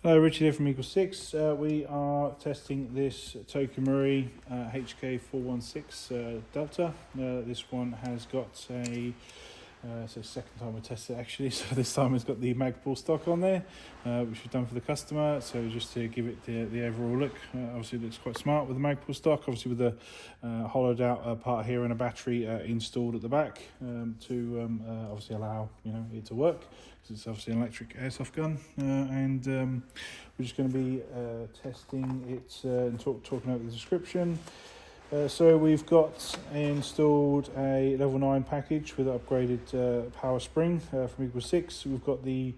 Hello, Richard here from EagleSix. We are testing this Tokumuri HK416 Delta. This one has got a it's the second time we tested it actually, so this time it's got the Magpul stock on there, which we've done for the customer. So just to give it the overall look, obviously it looks quite smart with the Magpul stock, obviously with the hollowed out part here and a battery installed at the back to obviously allow it to work, because it's obviously an electric airsoft gun. And we're just going to be testing it and talking about the description. So we've got installed a level 9 package with upgraded power spring from EagleSix. We've got the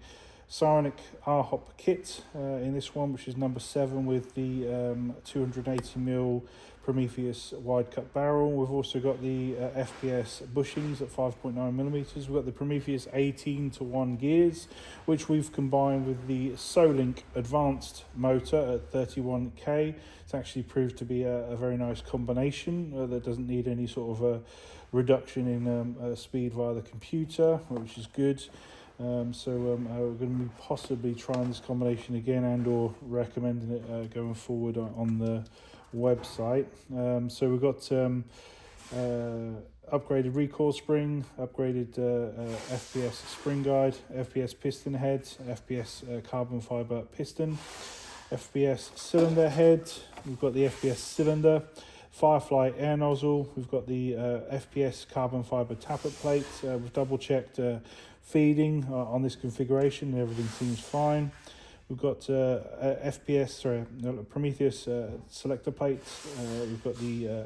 Psionic R-Hop kit in this one, which is number 7 with the 280mm Prometheus wide cut barrel. We've also got the FPS bushings at 5.9mm. We've got the Prometheus 18:1 gears, which we've combined with the Solink advanced motor at 31k. It's actually proved to be a very nice combination that doesn't need any sort of a reduction in speed via the computer, which is good. We're going to be possibly trying this combination again and or recommending it going forward on the website. So we've got upgraded recoil spring, upgraded FPS spring guide, FPS piston head, FPS carbon fibre piston, FPS cylinder head. We've got the FPS cylinder, Firefly air nozzle. We've got the FPS carbon fibre tappet plate. We've double checked feeding on this configuration, and everything seems fine. We've got Prometheus selector plates. We've got the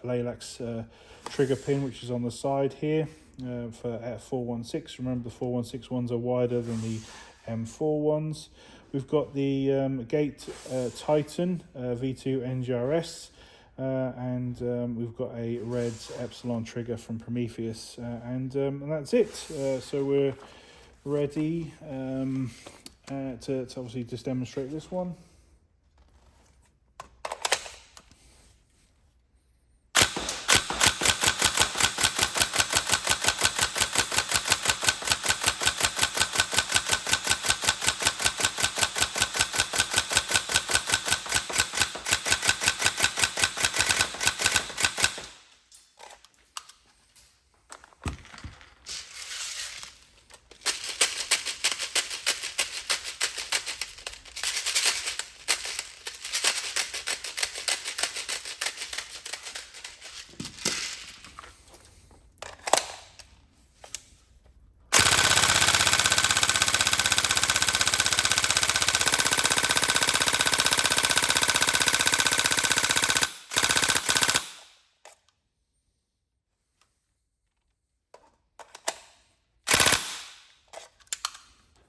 LVOA trigger pin, which is on the side here for 416. Remember, the 416 ones are wider than the M4 ones. We've got the Gate Titan V2 NGRS. And we've got a red Epsilon trigger from Prometheus, and that's it. So we're ready to obviously just demonstrate this one.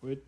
Weird.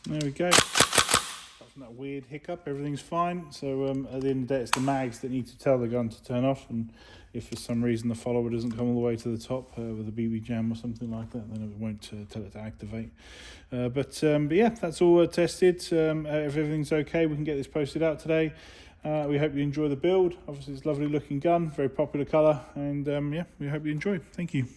There we go. Apart from that weird hiccup, everything's fine. So at the end of the day, it's the mags that need to tell the gun to turn off, and if for some reason the follower doesn't come all the way to the top with a BB jam or something like that, then it won't tell it to activate. But yeah, that's all tested. If everything's okay, we can get this posted out today. We hope you enjoy the build. Obviously, it's a lovely looking gun, very popular colour, and yeah, we hope you enjoy. Thank you.